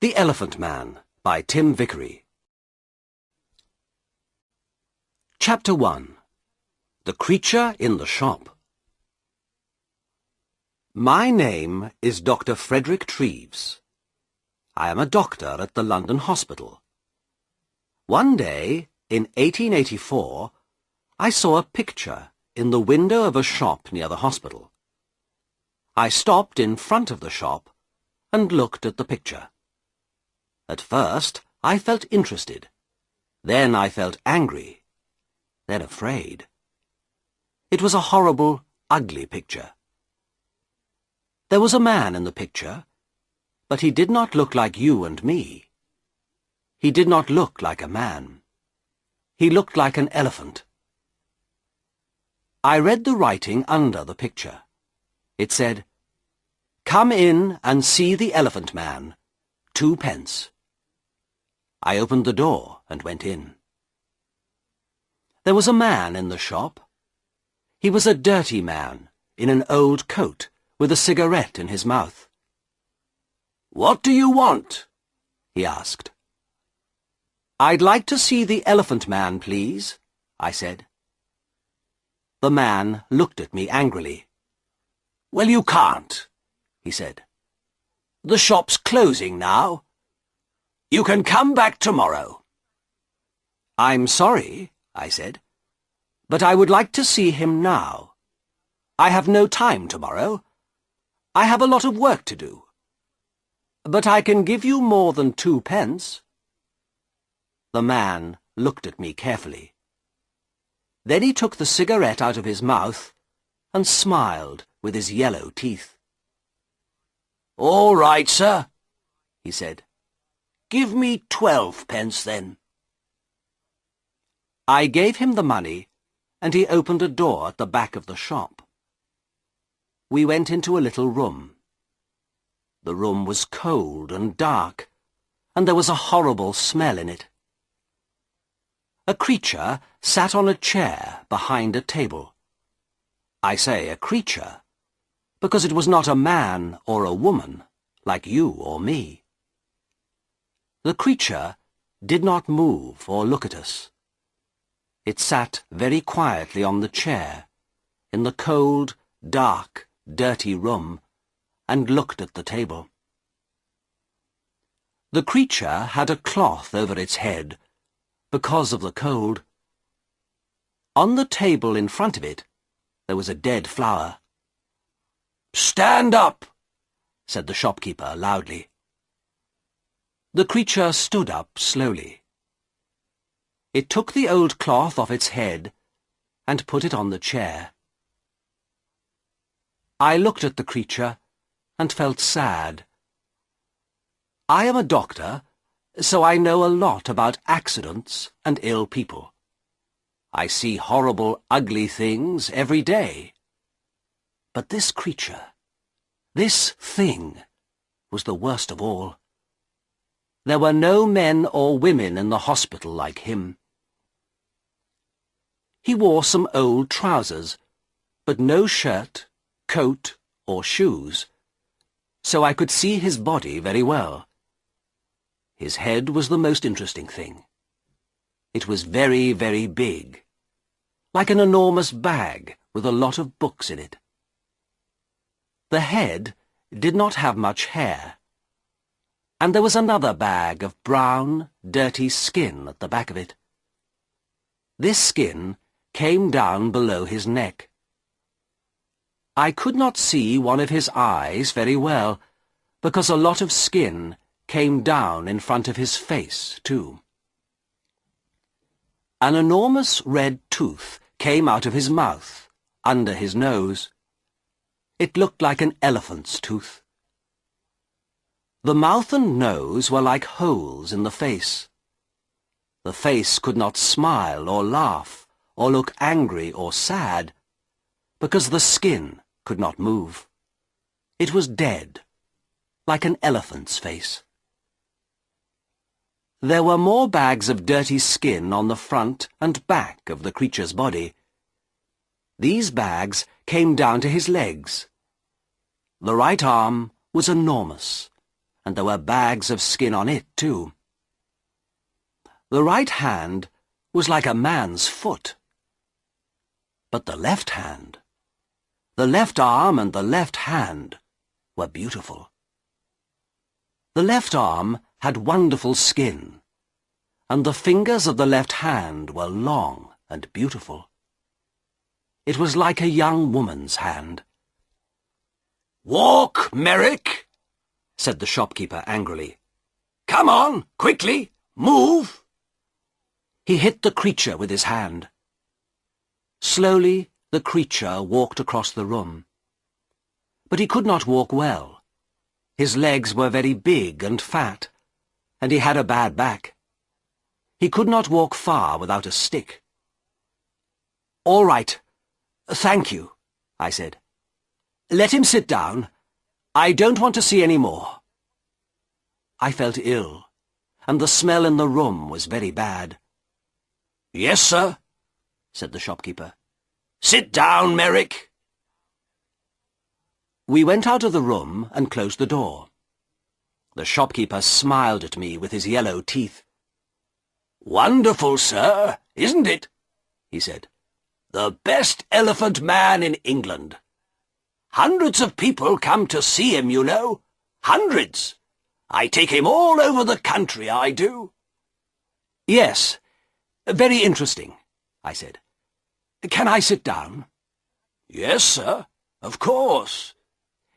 The Elephant Man by Tim Vickery. Chapter 1. The Creature in the Shop. My name is Dr. Frederick Treves. I am a doctor at the London Hospital. One day, in 1884, I saw a picture in the window of a shop near the hospital. I stopped in front of the shop and looked at the picture. At first, I felt interested. Then I felt angry. Then afraid. It was a horrible, ugly picture. There was a man in the picture, but he did not look like you and me. He did not look like a man. He looked like an elephant. I read the writing under the picture. It said, "Come in and see the Elephant Man, 2d." I opened the door and went in. There was a man in the shop. He was a dirty man in an old coat with a cigarette in his mouth. "What do you want?" he asked. "I'd like to see the Elephant Man, please," I said. The man looked at me angrily. "Well, you can't," he said. "The shop's closing now. You can come back tomorrow." "I'm sorry," I said, "but I would like to see him now. I have no time tomorrow. I have a lot of work to do. But I can give you more than 2d." The man looked at me carefully. Then he took the cigarette out of his mouth and smiled with his yellow teeth. "All right, sir," he said. "Give me 12d then." I gave him the money, and he opened a door at the back of the shop. We went into a little room. The room was cold and dark, and there was a horrible smell in it. A creature sat on a chair behind a table. I say a creature, because it was not a man or a woman, like you or me. The creature did not move or look at us. It sat very quietly on the chair, in the cold, dark, dirty room, and looked at the table. The creature had a cloth over its head, because of the cold. On the table in front of it, there was a dead flower. "Stand up," said the shopkeeper loudly. The creature stood up slowly. It took the old cloth off its head and put it on the chair. I looked at the creature and felt sad. I am a doctor, so I know a lot about accidents and ill people. I see horrible, ugly things every day. But this creature, this thing, was the worst of all. There were no men or women in the hospital like him. He wore some old trousers, but no shirt, coat, or shoes, so I could see his body very well. His head was the most interesting thing. It was very, very big, like an enormous bag with a lot of books in it. The head did not have much hair, and there was another bag of brown, dirty skin at the back of it. This skin came down below his neck. I could not see one of his eyes very well, because a lot of skin came down in front of his face, too. An enormous red tooth came out of his mouth, under his nose. It looked like an elephant's tooth. The mouth and nose were like holes in the face. The face could not smile or laugh or look angry or sad, because the skin could not move. It was dead, like an elephant's face. There were more bags of dirty skin on the front and back of the creature's body. These bags came down to his legs. The right arm was enormous, and there were bags of skin on it, too. The right hand was like a man's foot. But the left hand, the left arm and the left hand were beautiful. The left arm had wonderful skin, and the fingers of the left hand were long and beautiful. It was like a young woman's hand. "Walk, Merrick," said the shopkeeper angrily. "Come on, quickly, move." He hit the creature with his hand. Slowly the creature walked across the room. But he could not walk well. His legs were very big and fat, and he had a bad back. He could not walk far without a stick. "All right, thank you," I said. "Let him sit down. I don't want to see any more." I felt ill, and the smell in the room was very bad. "Yes, sir," said the shopkeeper. "Sit down, Merrick." We went out of the room and closed the door. The shopkeeper smiled at me with his yellow teeth. "Wonderful, sir, isn't it?" he said. "The best elephant man in England. Hundreds of people come to see him, you know. Hundreds. I take him all over the country, I do." "Yes, very interesting," I said. "Can I sit down?" "Yes, sir, of course.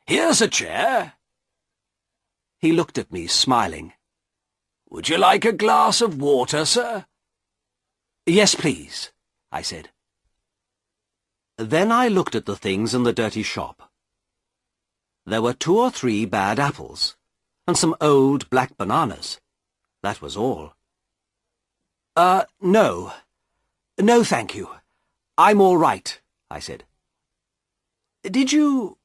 Here's a chair." He looked at me, smiling. "Would you like a glass of water, sir?" "Yes, please," I said. Then I looked at the things in the dirty shop. There were 2 or 3 bad apples, and some old black bananas. That was all. No. No, thank you. I'm all right," I said. Did you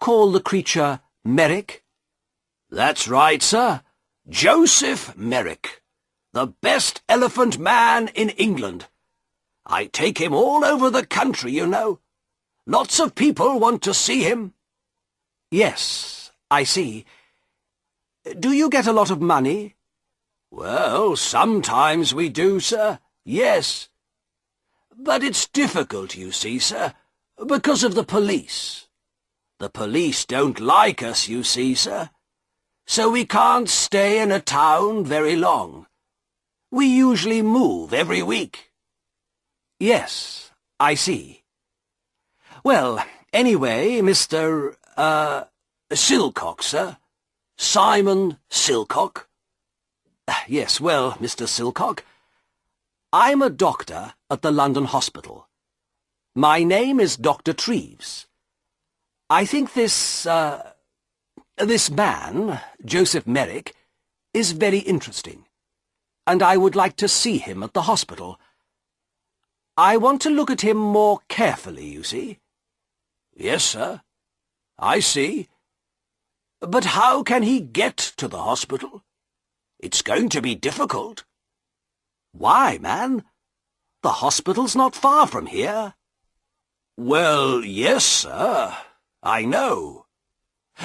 call the creature Merrick?" "That's right, sir. Joseph Merrick. The best elephant man in England. I take him all over the country, you know. Lots of people want to see him." "Yes, I see. Do you get a lot of money?" "Well, sometimes we do, sir. Yes. But it's difficult, you see, sir, because of the police. The police don't like us, you see, sir. So we can't stay in a town very long. We usually move every week." "Yes, I see. Well, anyway, Mr. Silcock, sir. Simon Silcock." "Yes, well, Mr. Silcock, I'm a doctor at the London Hospital. My name is Dr. Treves. I think this man, Joseph Merrick, is very interesting, and I would like to see him at the hospital. I want to look at him more carefully, you see." "Yes, sir. I see. But how can he get to the hospital? It's going to be difficult." "Why, man? The hospital's not far from here." "Well, yes, sir. I know.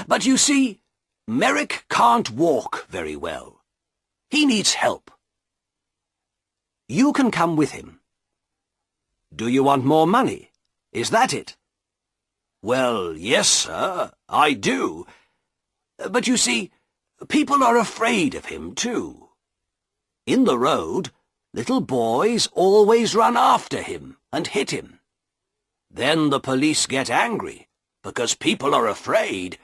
But you see, Merrick can't walk very well. He needs help." "You can come with him." "Do you want more money? Is that it?" "Well, yes, sir, I do. But you see, people are afraid of him, too. In the road, little boys always run after him and hit him. Then the police get angry, because people are afraid.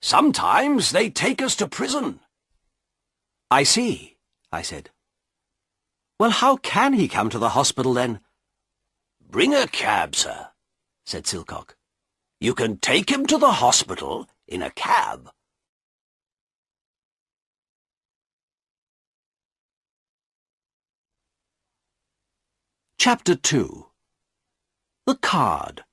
Sometimes they take us to prison." "I see," I said. "Well, how can he come to the hospital, then?" "Bring a cab, sir," said Silcock. "You can take him to the hospital in a cab." Chapter 2. The Card.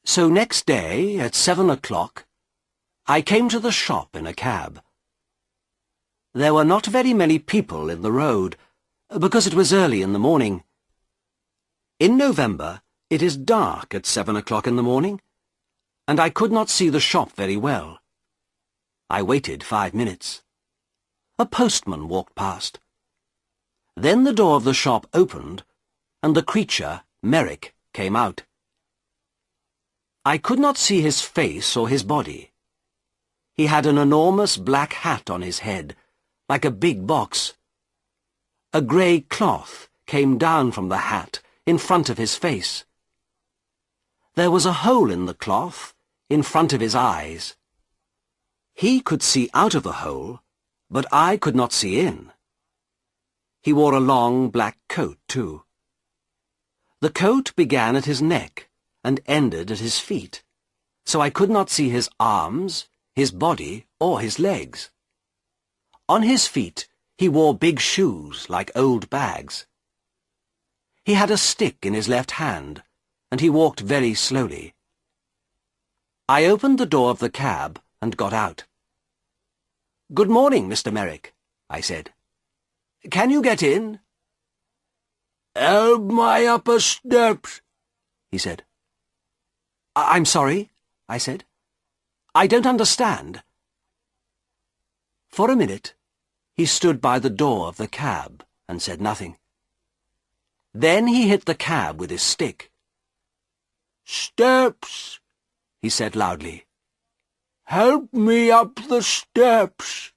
So next day, at 7 o'clock, I came to the shop in a cab. There were not very many people in the road, because it was early in the morning. In November, it is dark at 7 o'clock in the morning. and I could not see the shop very well. I waited 5 minutes. A postman walked past. Then the door of the shop opened, and the creature, Merrick, came out. I could not see his face or his body. He had an enormous black hat on his head, like a big box. A grey cloth came down from the hat in front of his face. There was a hole in the cloth in front of his eyes. He could see out of the hole, but I could not see in. He wore a long black coat, too. The coat began at his neck and ended at his feet, so I could not see his arms, his body, or his legs. On his feet he wore big shoes like old bags. He had a stick in his left hand, and he walked very slowly. I opened the door of the cab and got out. "Good morning, Mr. Merrick," I said. "Can you get in?" "Help my upper steps," he said. "I'm sorry," I said. "I don't understand." For a minute, he stood by the door of the cab and said nothing. Then he hit the cab with his stick. "Steps," he said loudly. "Help me up the steps."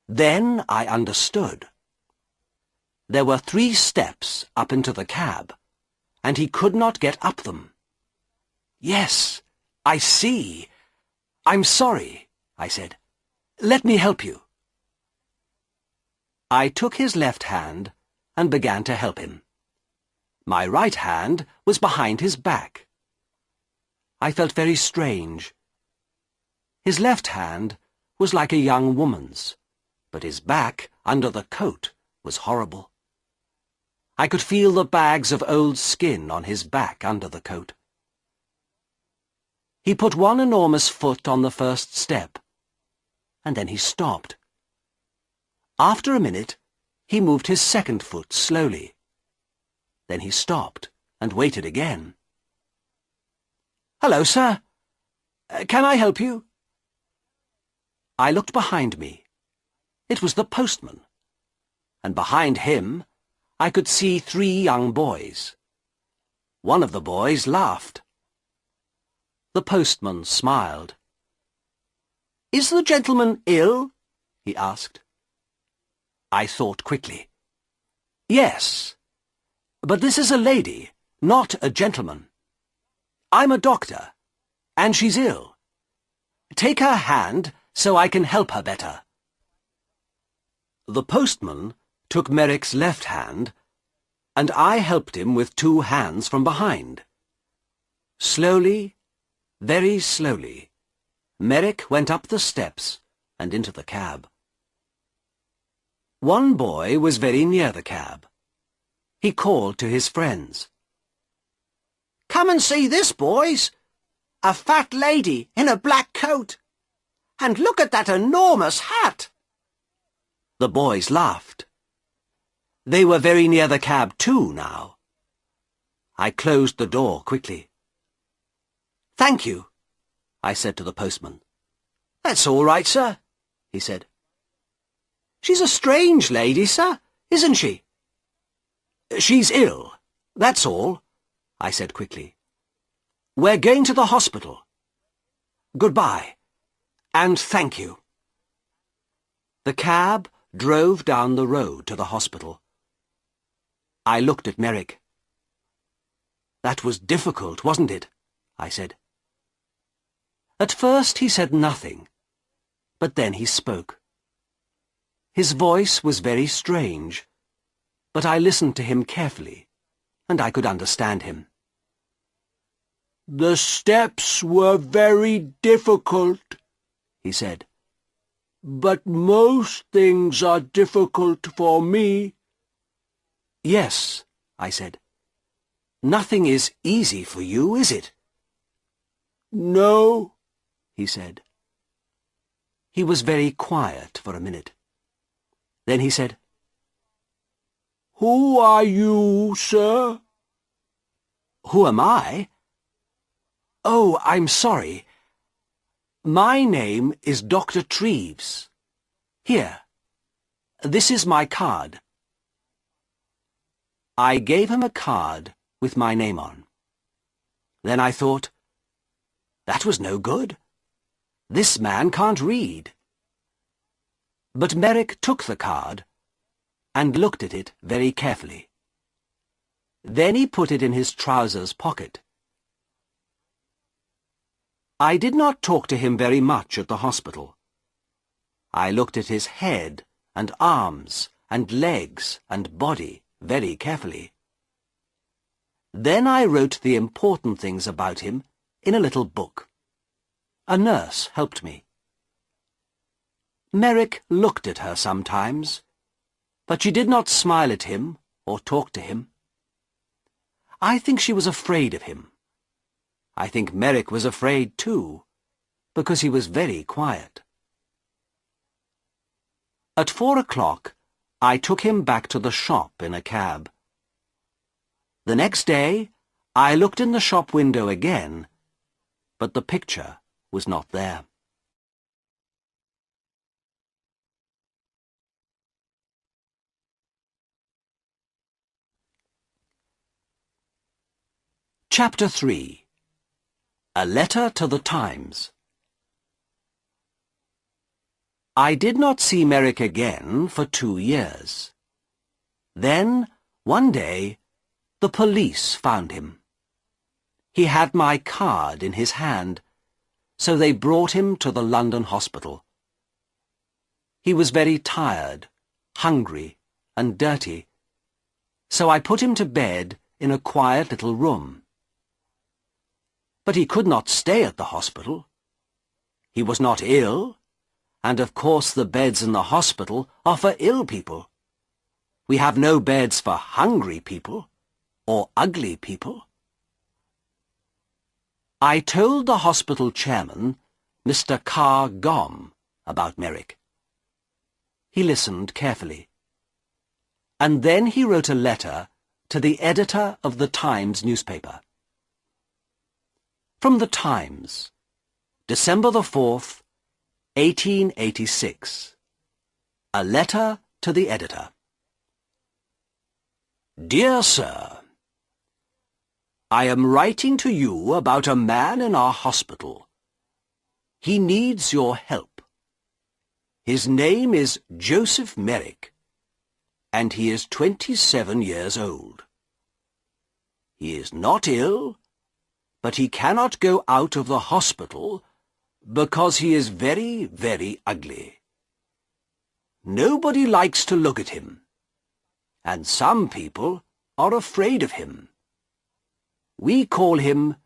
Then I understood. There were 3 steps up into the cab, and he could not get up them. "Yes, I see. I'm sorry," I said. "Let me help you." I took his left hand and began to help him. My right hand was behind his back. I felt very strange. His left hand was like a young woman's, but his back, under the coat, was horrible. I could feel the bags of old skin on his back under the coat. He put one enormous foot on the first step, and then he stopped. After a minute, he moved his second foot slowly. Then he stopped and waited again. "Hello, sir. Can I help you?" I looked behind me. It was the postman, and behind him I could see 3 young boys. One of the boys laughed. The postman smiled. "Is the gentleman ill?" he asked. I thought quickly. "Yes, but this is a lady, not a gentleman. I'm a doctor, and she's ill. Take her hand so I can help her better." The postman took Merrick's left hand, and I helped him with 2 hands from behind. Slowly, very slowly, Merrick went up the steps and into the cab. One boy was very near the cab. He called to his friends. "Come and see this, boys! A fat lady in a black coat! And look at that enormous hat!" The boys laughed. They were very near the cab too now. I closed the door quickly. "Thank you," I said to the postman. "That's all right, sir," he said. "She's a strange lady, sir, isn't she?" "She's ill, that's all," I said quickly. "We're going to the hospital. Goodbye, and thank you." The cab drove down the road to the hospital. I looked at Merrick. "That was difficult, wasn't it?" I said. At first he said nothing, but then he spoke. His voice was very strange, but I listened to him carefully, and I could understand him. "The steps were very difficult," he said. "But most things are difficult for me." "Yes," I said. "Nothing is easy for you, is it?" "No," he said. He was very quiet for a minute. Then he said, "Who are you, sir?" "Who am I?" Oh, I'm sorry. My name is Dr. Treves. Here, this is my card. I gave him a card with my name on. Then I thought, that was no good. This man can't read. But Merrick took the card and looked at it very carefully. Then he put it in his trousers pocket. I did not talk to him very much at the hospital. I looked at his head and arms and legs and body very carefully. Then I wrote the important things about him in a little book. A nurse helped me. Merrick looked at her sometimes, but she did not smile at him or talk to him. I think she was afraid of him. I think Merrick was afraid too, because he was very quiet. At 4 o'clock, I took him back to the shop in a cab. The next day, I looked in the shop window again, but the picture was not there. Chapter 3. A Letter to the Times. I did not see Merrick again for 2 years. Then, one day, the police found him. He had my card in his hand, so they brought him to the London hospital. He was very tired, hungry, and dirty, so I put him to bed in a quiet little room. But he could not stay at the hospital. He was not ill, and of course the beds in the hospital are for ill people. We have no beds for hungry people or ugly people. I told the hospital chairman, Mr. Carr Gomm, about Merrick. He listened carefully. And then he wrote a letter to the editor of the Times newspaper. From the Times, December the 4th, 1886. A letter to the editor. Dear Sir, I am writing to you about a man in our hospital. He needs your help. His name is Joseph Merrick, and he is 27 years old. He is not ill, but he cannot go out of the hospital because he is very, very ugly. Nobody likes to look at him, and some people are afraid of him. We call him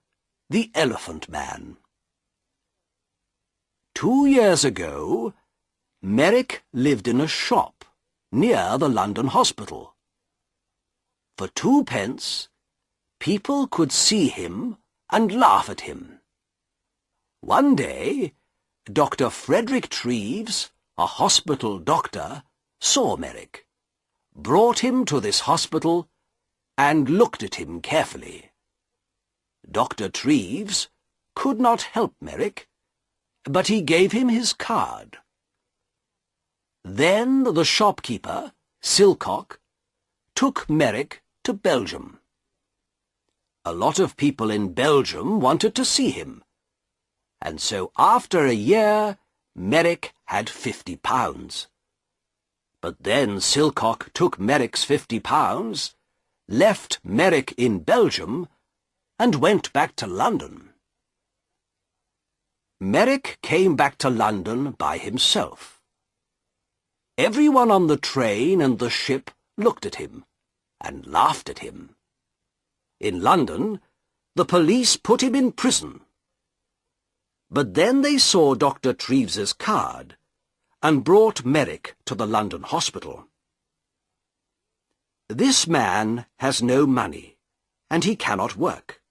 the Elephant Man. 2 years ago, Merrick lived in a shop near the London hospital. For 2 pence, people could see him and laugh at him. One day, Dr. Frederick Treves, a hospital doctor, saw Merrick, brought him to this hospital, and looked at him carefully. Dr. Treves could not help Merrick, but he gave him his card. Then the shopkeeper, Silcock, took Merrick to Belgium. A lot of people in Belgium wanted to see him, and so after a year, Merrick had £50. But then Silcock took Merrick's £50, left Merrick in Belgium, and went back to London. Merrick came back to London by himself. Everyone on the train and the ship looked at him and laughed at him. In London, the police put him in prison. But then they saw Dr. Treves's card and brought Merrick to the London hospital. This man has no money, and he cannot work.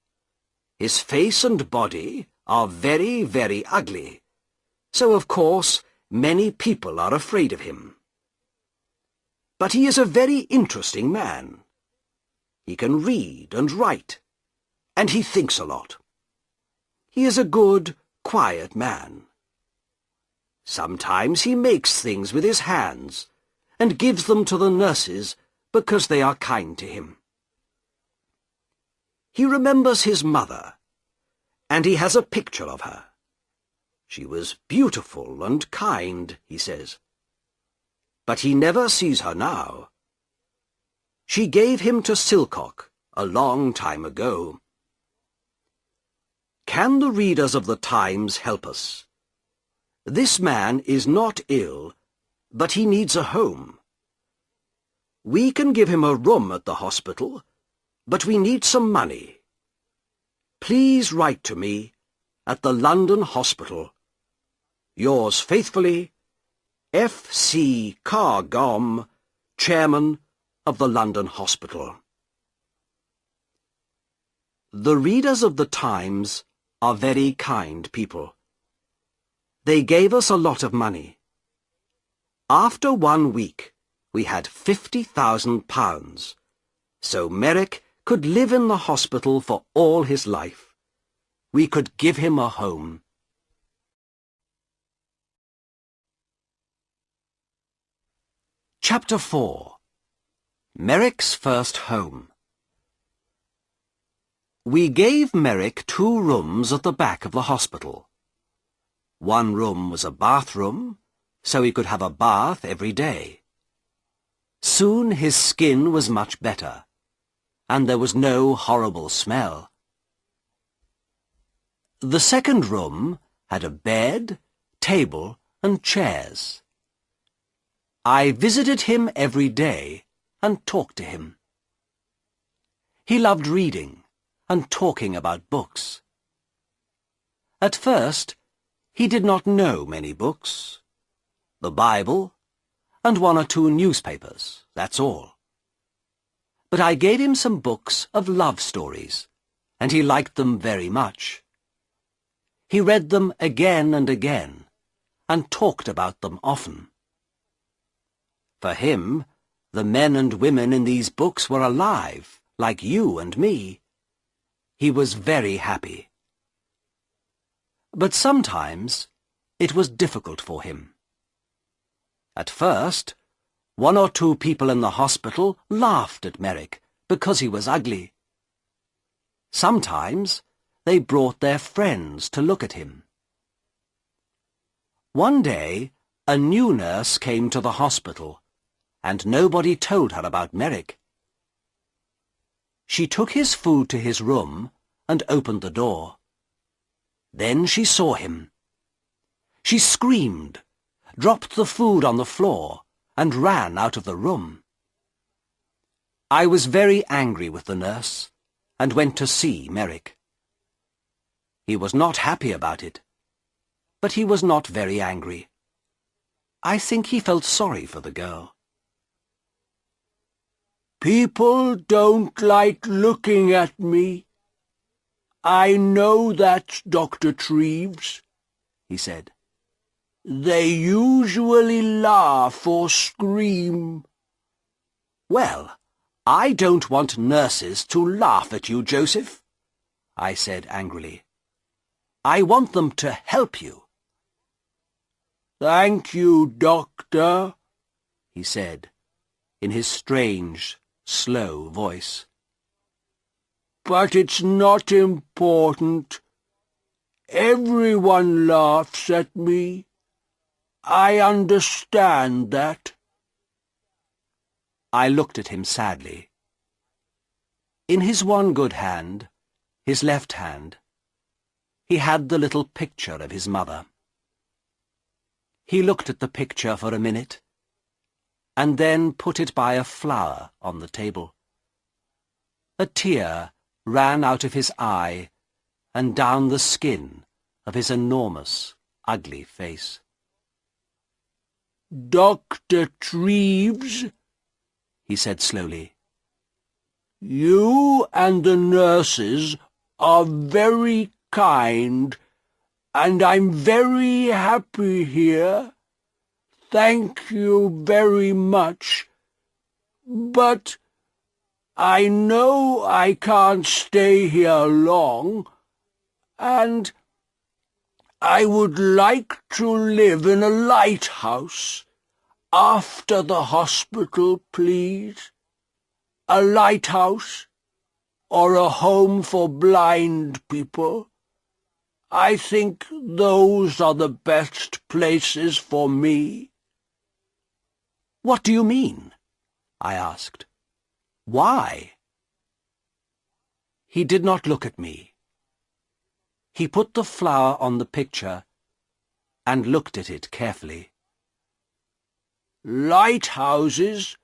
His face and body are very, very ugly, so of course many people are afraid of him. But he is a very interesting man. He can read and write, and he thinks a lot. He is a good, quiet man. Sometimes he makes things with his hands and gives them to the nurses because they are kind to him. He remembers his mother, and he has a picture of her. She was beautiful and kind, he says. But he never sees her now. She gave him to Silcock a long time ago. Can the readers of the Times help us? This man is not ill, but he needs a home. We can give him a room at the hospital, but we need some money. Please write to me at the London Hospital. Yours faithfully, F.C. Carr-Gomm, Chairman of the London Hospital. The readers of the Times are very kind people. They gave us a lot of money. After 1 week, we had £50,000, so Merrick could live in the hospital for all his life. We could give him a home. Chapter 4. Merrick's First Home. We gave Merrick 2 rooms at the back of the hospital. One room was a bathroom, so he could have a bath every day. Soon his skin was much better, and there was no horrible smell. The second room had a bed, table, and chairs. I visited him every day and talked to him. He loved reading and talking about books. At first, he did not know many books. The Bible, and 1 or 2 newspapers, that's all. But I gave him some books of love stories, and he liked them very much. He read them again and again, and talked about them often. For him, the men and women in these books were alive, like you and me. He was very happy. But sometimes it was difficult for him. At first, 1 or 2 people in the hospital laughed at Merrick because he was ugly. Sometimes they brought their friends to look at him. One day, a new nurse came to the hospital, and nobody told her about Merrick. She took his food to his room and opened the door. Then she saw him. She screamed, dropped the food on the floor, and ran out of the room. I was very angry with the nurse, and went to see Merrick. He was not happy about it, but he was not very angry. I think he felt sorry for the girl. People don't like looking at me. I know that, Dr. Treves, he said. They usually laugh or scream. Well, I don't want nurses to laugh at you, Joseph, I said angrily. I want them to help you. Thank you, Doctor, he said, in his strange, slow voice. But it's not important. Everyone laughs at me. I understand that. I looked at him sadly. In his one good hand, his left hand, he had the little picture of his mother. He looked at the picture for a minute, and then put it by a flower on the table. A tear ran out of his eye and down the skin of his enormous, ugly face. Dr. Treves, he said slowly, you and the nurses are very kind, and I'm very happy here. Thank you very much. But I know I can't stay here long, and I would like to live in a lighthouse. After the hospital, please. A lighthouse or a home for blind people. I think those are the best places for me. What do you mean? I asked. Why? He did not look at me. He put the flower on the picture and looked at it carefully. Lighthouses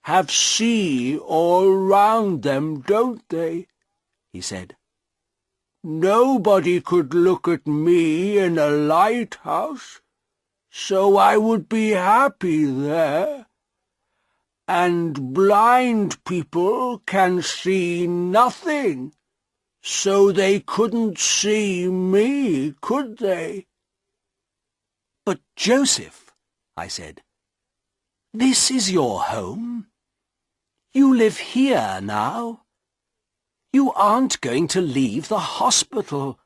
have sea all round them, don't they? He said. Nobody could look at me in a lighthouse, so I would be happy there. And blind people can see nothing, so they couldn't see me, could they? But Joseph, I said, this is your home. You live here now. You aren't going to leave the hospital.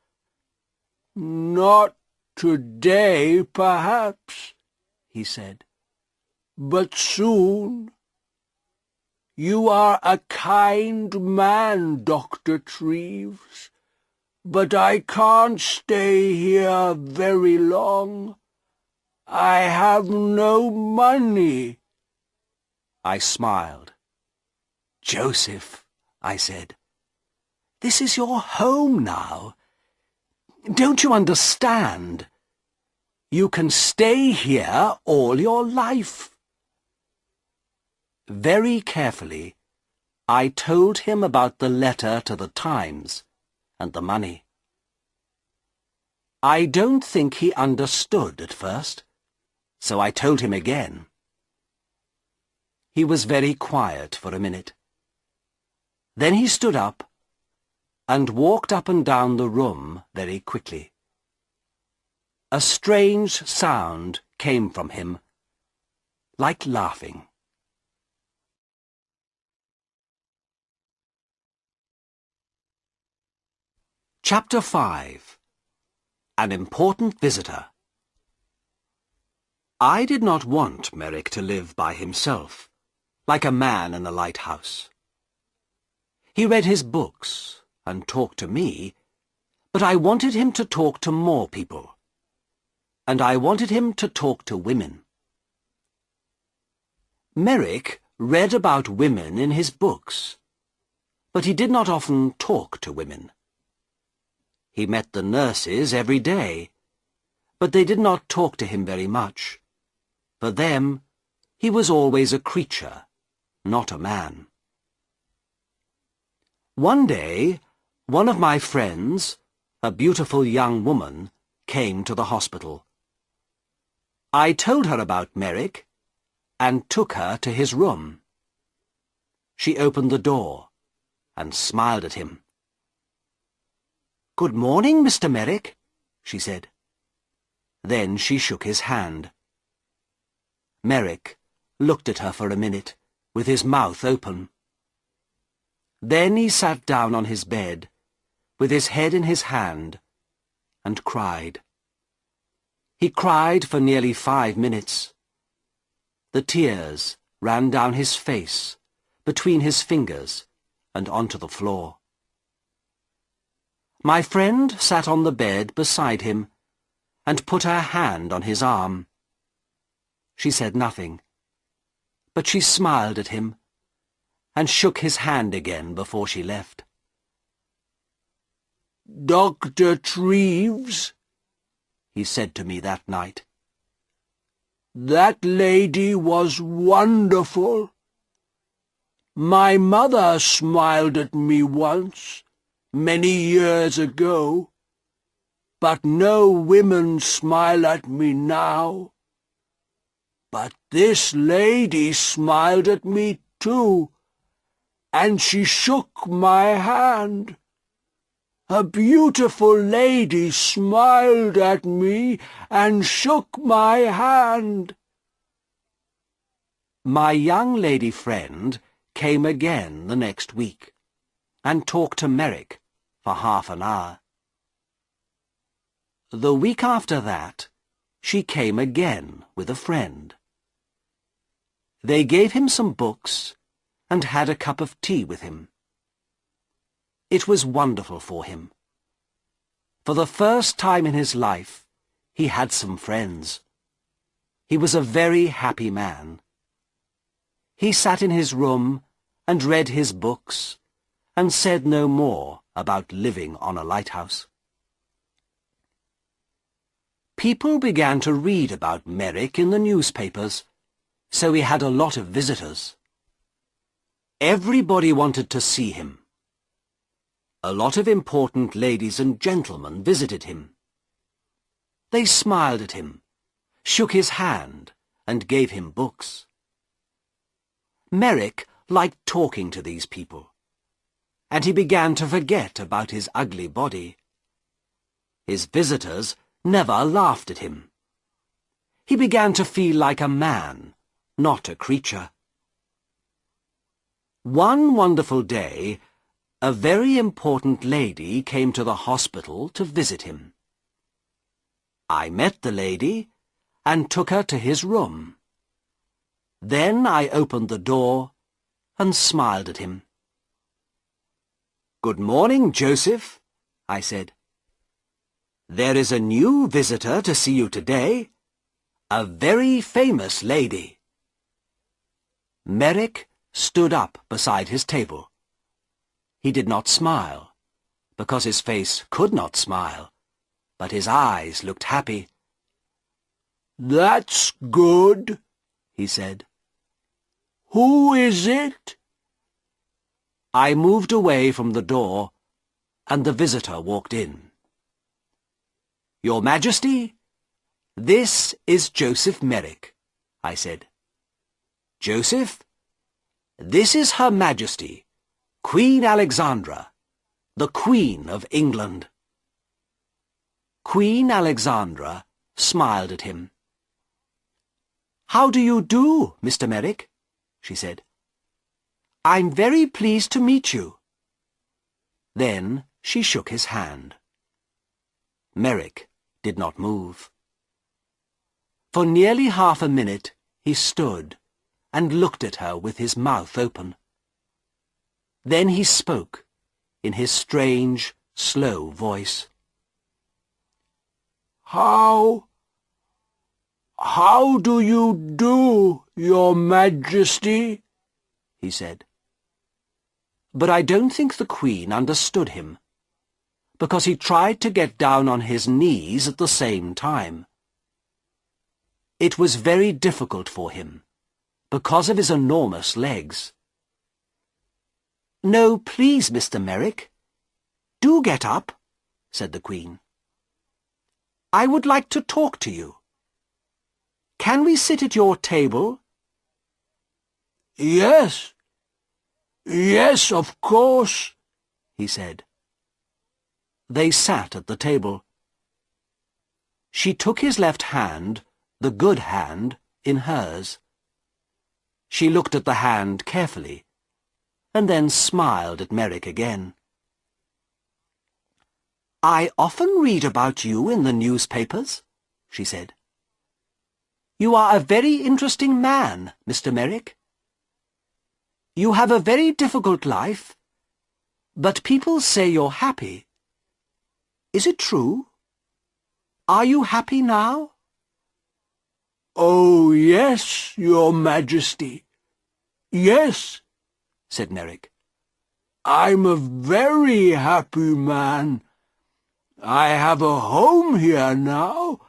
Not today, perhaps, he said, but soon. You are a kind man, Dr. Treves, but I can't stay here very long. I have no money. I smiled. Joseph, I said, this is your home now. Don't you understand? You can stay here all your life. Very carefully, I told him about the letter to the Times and the money. I don't think he understood at first, so I told him again. He was very quiet for a minute. Then he stood up and walked up and down the room very quickly. A strange sound came from him, like laughing. Chapter 5. An Important Visitor. I did not want Merrick to live by himself, like a man in a lighthouse. He read his books and talked to me, but I wanted him to talk to more people, and I wanted him to talk to women. Merrick read about women in his books, but he did not often talk to women. He met the nurses every day, but they did not talk to him very much. For them, he was always a creature, not a man. One day, one of my friends, a beautiful young woman, came to the hospital. I told her about Merrick and took her to his room. She opened the door and smiled at him. "Good morning, Mr. Merrick," she said. Then she shook his hand. Merrick looked at her for a minute, with his mouth open. Then he sat down on his bed, with his head in his hand, and cried. He cried for nearly 5 minutes. The tears ran down his face, between his fingers, and onto the floor. My friend sat on the bed beside him and put her hand on his arm. She said nothing, but she smiled at him and shook his hand again before she left. "Dr. Treves," he said to me that night. "That lady was wonderful. My mother smiled at me once, many years ago, but no women smile at me now. But this lady smiled at me too, and she shook my hand. A beautiful lady smiled at me and shook my hand." My young lady friend came again the next week and talked to Merrick for half an hour. The week after that, she came again with a friend. They gave him some books and had a cup of tea with him. It was wonderful for him. For the first time in his life, he had some friends. He was a very happy man. He sat in his room and read his books and said no more about living on a lighthouse. People began to read about Merrick in the newspapers, so he had a lot of visitors. Everybody wanted to see him. A lot of important ladies and gentlemen visited him. They smiled at him, shook his hand, and gave him books. Merrick liked talking to these people, and he began to forget about his ugly body. His visitors never laughed at him. He began to feel like a man, not a creature. One wonderful day, a very important lady came to the hospital to visit him. I met the lady and took her to his room. Then I opened the door and smiled at him. "Good morning, Joseph," I said. "There is a new visitor to see you today, a very famous lady." Merrick stood up beside his table. He did not smile, because his face could not smile, but his eyes looked happy. "That's good," he said. "Who is it?" I moved away from the door, and the visitor walked in. "Your Majesty, this is Joseph Merrick," I said. "Joseph, this is Her Majesty, Queen Alexandra, the Queen of England." Queen Alexandra smiled at him. "How do you do, Mr. Merrick?" she said. "I'm very pleased to meet you." Then she shook his hand. Merrick did not move. For nearly half a minute he stood and looked at her with his mouth open. Then he spoke in his strange, slow voice. How do you do, Your Majesty?" he said. But I don't think the Queen understood him, because he tried to get down on his knees at the same time. It was very difficult for him, because of his enormous legs. "No, please, Mr. Merrick. Do get up," said the Queen. "I would like to talk to you. Can we sit at your table?" Yes, of course," he said. They sat at the table. She took his left hand, the good hand, in hers. She looked at the hand carefully, and then smiled at Merrick again. "I often read about you in the newspapers," she said. "You are a very interesting man, Mr. Merrick. You have a very difficult life, but people say you're happy. Is it true? Are you happy now?" "Oh, yes, Your Majesty. Yes," said Merrick. "I'm a very happy man. I have a home here now,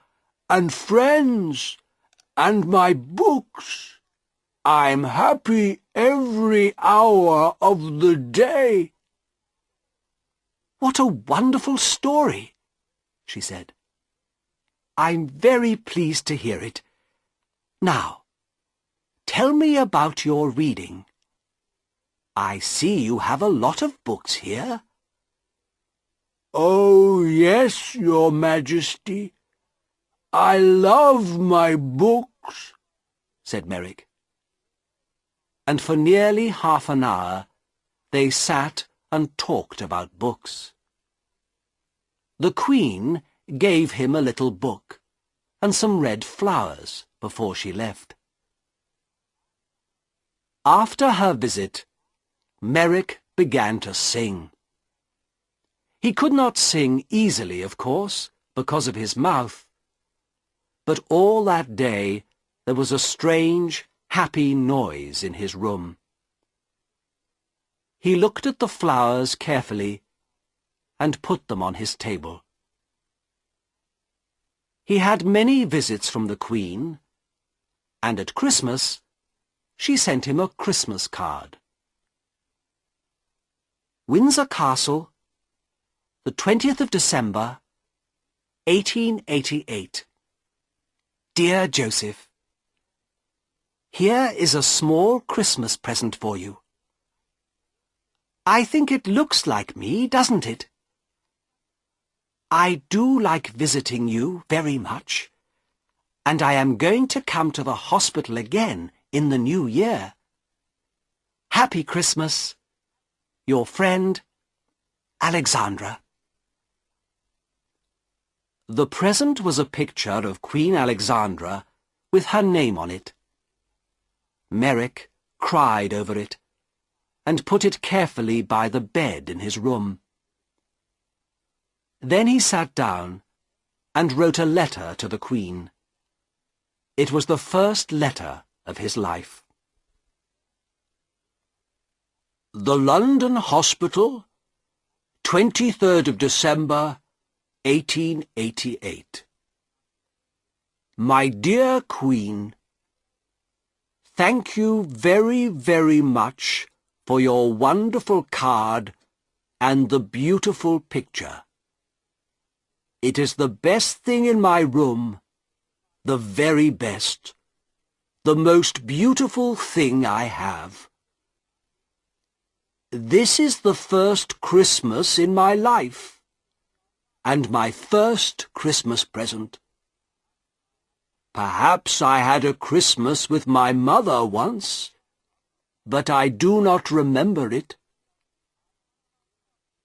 and friends, and my books. I'm happy every hour of the day." "What a wonderful story," she said. "I'm very pleased to hear it. Now, tell me about your reading. I see you have a lot of books here." "Oh, yes, Your Majesty. I love my books," said Merrick. And for nearly half an hour they sat and talked about books. The Queen gave him a little book and some red flowers before she left. After her visit, Merrick began to sing. He could not sing easily, of course, because of his mouth, but all that day there was a strange, happy noise in his room. He looked at the flowers carefully and put them on his table. He had many visits from the Queen, and at Christmas she sent him a Christmas card. Windsor Castle, the 20th of December, 1888. Dear Joseph, here is a small Christmas present for you. I think it looks like me, doesn't it? I do like visiting you very much, and I am going to come to the hospital again in the new year. Happy Christmas, your friend, Alexandra. The present was a picture of Queen Alexandra with her name on it. Merrick cried over it and put it carefully by the bed in his room. Then he sat down and wrote a letter to the Queen. It was the first letter of his life. The London Hospital, 23rd of December, 1888. My dear Queen, thank you very, very much for your wonderful card and the beautiful picture. It is the best thing in my room, the very best, the most beautiful thing I have. This is the first Christmas in my life, and my first Christmas present. Perhaps I had a Christmas with my mother once, but I do not remember it.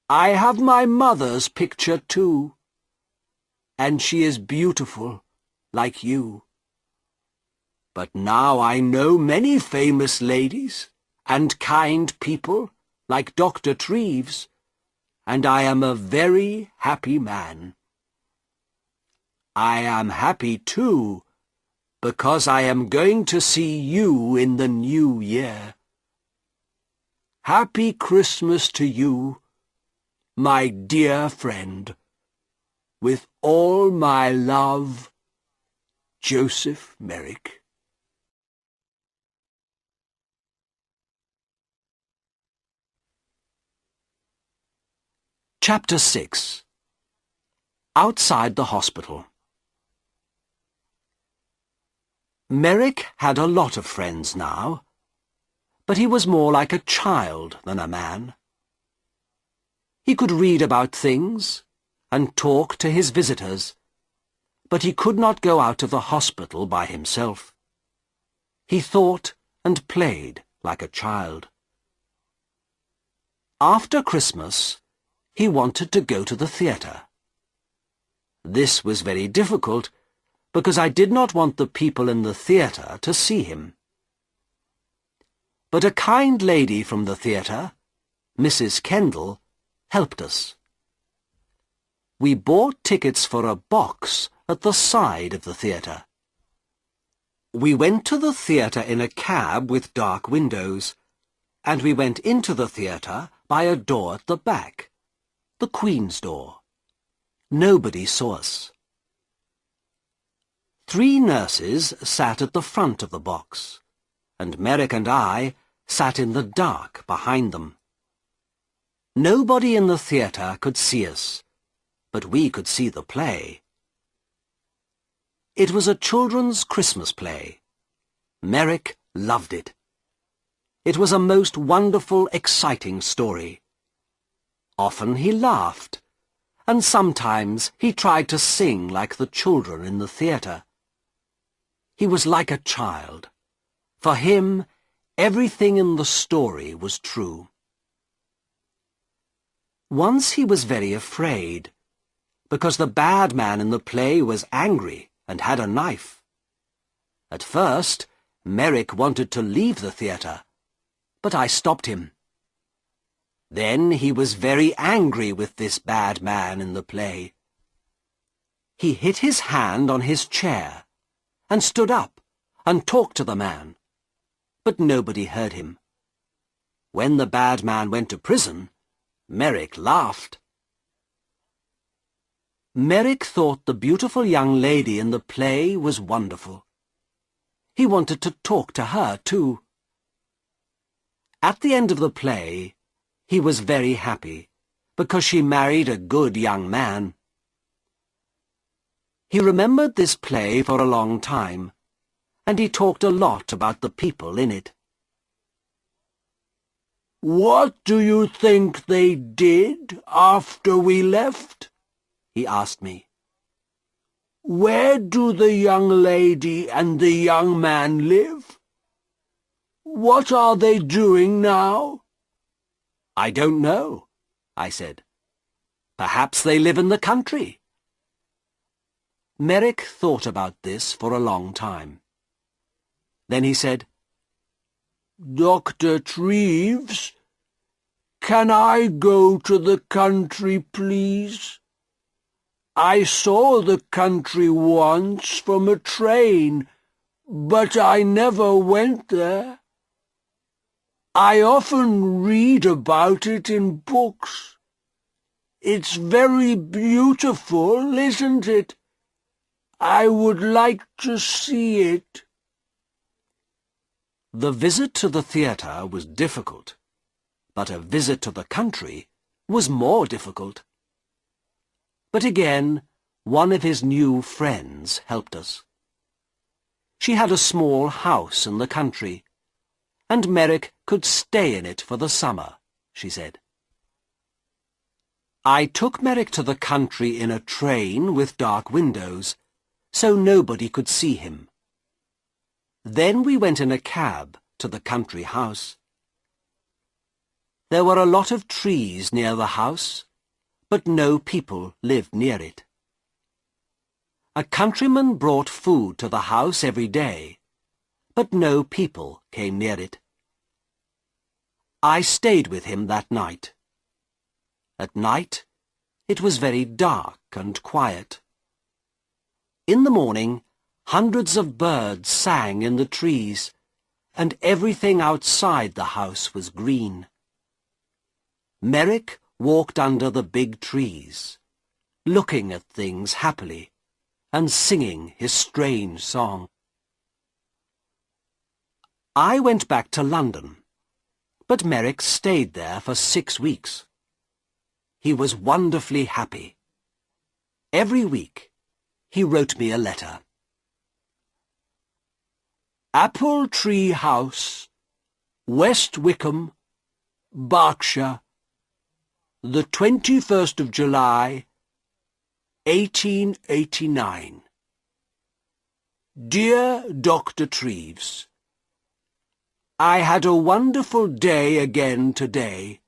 I have my mother's picture too, and she is beautiful, like you. But now I know many famous ladies and kind people, like Dr. Treves, and I am a very happy man. I am happy too, because I am going to see you in the new year. Happy Christmas to you, my dear friend. With all my love, Joseph Merrick. Chapter 6. Outside the Hospital. Merrick had a lot of friends now, but he was more like a child than a man. He could read about things and talk to his visitors, but he could not go out of the hospital by himself. He thought and played like a child. After Christmas, he wanted to go to the theatre. This was very difficult, because I did not want the people in the theatre to see him. But a kind lady from the theatre, Mrs. Kendall, helped us. We bought tickets for a box at the side of the theatre. We went to the theatre in a cab with dark windows, and we went into the theatre by a door at the back, the Queen's door. Nobody saw us. 3 nurses sat at the front of the box, and Merrick and I sat in the dark behind them. Nobody in the theatre could see us, but we could see the play. It was a children's Christmas play. Merrick loved it. It was a most wonderful, exciting story. Often he laughed, and sometimes he tried to sing like the children in the theatre. He was like a child. For him, everything in the story was true. Once he was very afraid, because the bad man in the play was angry and had a knife. At first, Merrick wanted to leave the theatre, but I stopped him. Then he was very angry with this bad man in the play. He hit his hand on his chair and stood up and talked to the man, but nobody heard him. When the bad man went to prison, Merrick laughed. Merrick thought the beautiful young lady in the play was wonderful. He wanted to talk to her too. At the end of the play, he was very happy because she married a good young man. He remembered this play for a long time, and he talked a lot about the people in it. "What do you think they did after we left?" he asked me. "Where do the young lady and the young man live? What are they doing now?" "I don't know," I said. "Perhaps they live in the country." Merrick thought about this for a long time. Then he said, "Dr. Treves, can I go to the country, please? I saw the country once from a train, but I never went there. I often read about it in books. It's very beautiful, isn't it? I would like to see it." The visit to the theatre was difficult, but a visit to the country was more difficult. But again, one of his new friends helped us. She had a small house in the country, and Merrick could stay in it for the summer, she said. I took Merrick to the country in a train with dark windows, so nobody could see him. Then we went in a cab to the country house. There were a lot of trees near the house, but no people lived near it. A countryman brought food to the house every day, but no people came near it. I stayed with him that night. At night, it was very dark and quiet. In the morning, hundreds of birds sang in the trees, and everything outside the house was green. Merrick walked under the big trees, looking at things happily and singing his strange song. I went back to London, but Merrick stayed there for 6 weeks. He was wonderfully happy. Every week, he wrote me a letter. Apple Tree House, West Wickham, Berkshire, the 21st of July, 1889. Dear Dr. Treves, I had a wonderful day again today.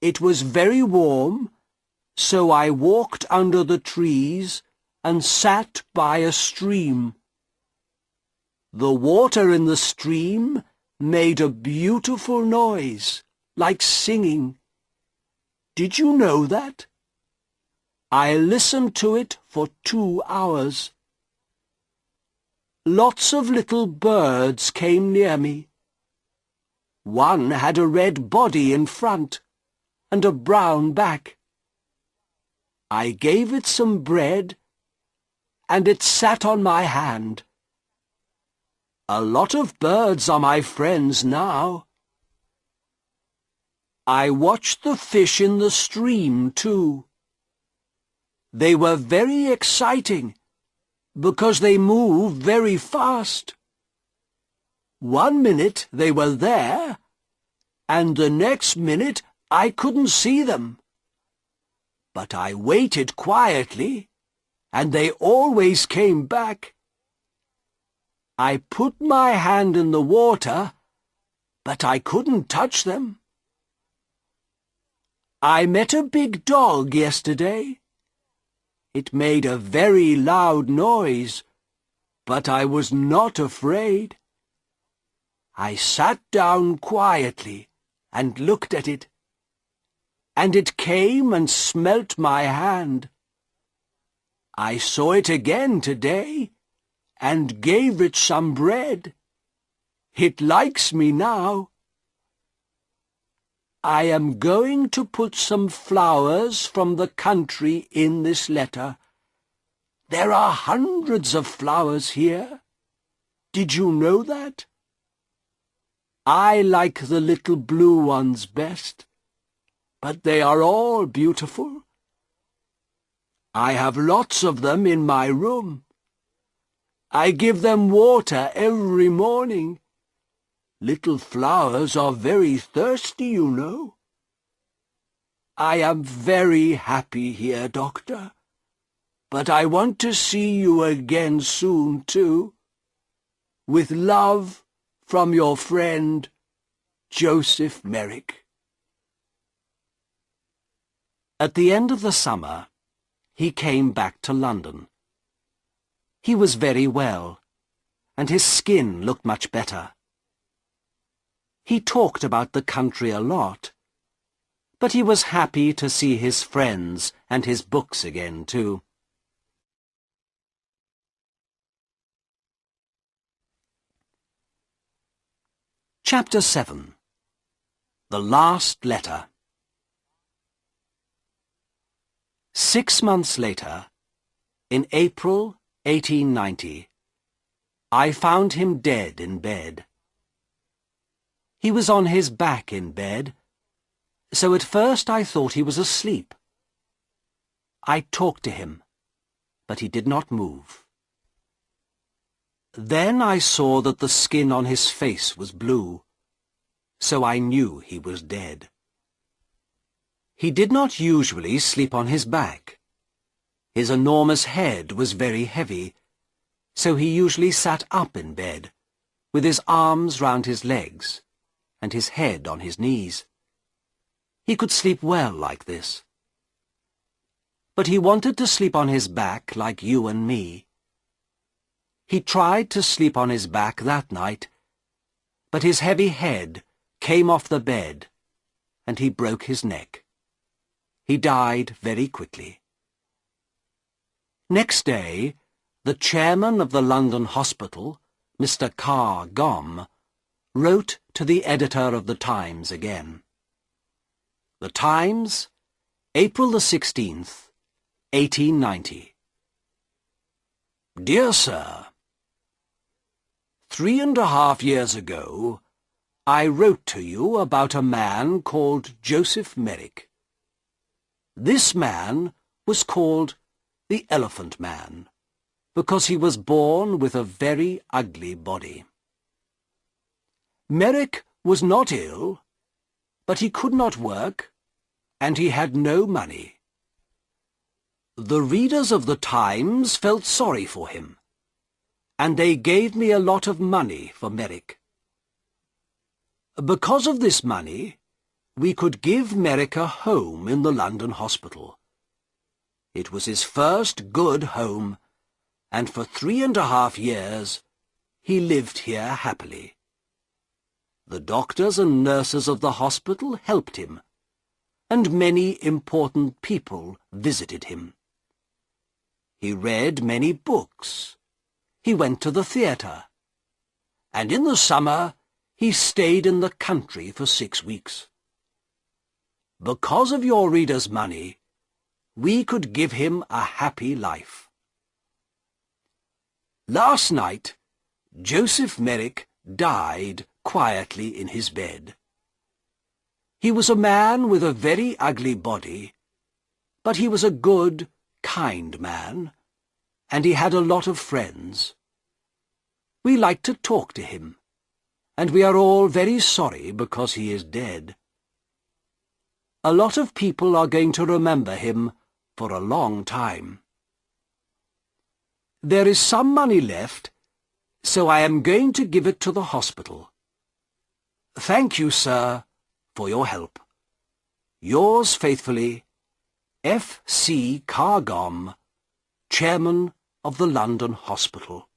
It was very warm, so I walked under the trees and sat by a stream. The water in the stream made a beautiful noise, like singing. Did you know that? I listened to it for 2 hours. Lots of little birds came near me. One had a red body in front and a brown back. I gave it some bread, and it sat on my hand. A lot of birds are my friends now. I watched the fish in the stream, too. They were very exciting, because they move very fast. 1 minute they were there, and the next minute I couldn't see them. But I waited quietly, and they always came back. I put my hand in the water, but I couldn't touch them. I met a big dog yesterday. It made a very loud noise, but I was not afraid. I sat down quietly and looked at it, and it came and smelt my hand. I saw it again today, and gave it some bread. It likes me now. I am going to put some flowers from the country in this letter. There are hundreds of flowers here. Did you know that? I like the little blue ones best, but they are all beautiful. I have lots of them in my room. I give them water every morning. Little flowers are very thirsty, you know. I am very happy here, Doctor, but I want to see you again soon, too. With love from your friend, Joseph Merrick. At the end of the summer, he came back to London. He was very well, and his skin looked much better. He talked about the country a lot, but he was happy to see his friends and his books again, too. Chapter 7. The Last Letter. 6 months later, in April 1890, I found him dead in bed. He was on his back in bed, so at first I thought he was asleep. I talked to him, but he did not move. Then I saw that the skin on his face was blue, so I knew he was dead. He did not usually sleep on his back. His enormous head was very heavy, so he usually sat up in bed, with his arms round his legs, and his head on his knees. He could sleep well like this. But he wanted to sleep on his back like you and me. He tried to sleep on his back that night, but his heavy head came off the bed, and he broke his neck. He died very quickly. Next day, the chairman of the London hospital, Mr. Carr Gomm, wrote to the editor of the Times again. The Times, April the 16th, 1890. Dear Sir, 3.5 years ago, I wrote to you about a man called Joseph Merrick. This man was called the Elephant Man, because he was born with a very ugly body. Merrick was not ill, but he could not work, and he had no money. The readers of the Times felt sorry for him, and they gave me a lot of money for Merrick. Because of this money, we could give Merrick a home in the London hospital. It was his first good home, and for 3.5 years he lived here happily. The doctors and nurses of the hospital helped him, and many important people visited him. He read many books. He went to the theatre, and in the summer he stayed in the country for 6 weeks. Because of your readers' money, we could give him a happy life. Last night, Joseph Merrick died quietly in his bed. He was a man with a very ugly body, but he was a good, kind man, and he had a lot of friends. We like to talk to him, and we are all very sorry because he is dead. A lot of people are going to remember him for a long time. There is some money left, so I am going to give it to the hospital. Thank you, sir, for your help. Yours faithfully, F. C. Carr Gomm, chairman of the London Hospital.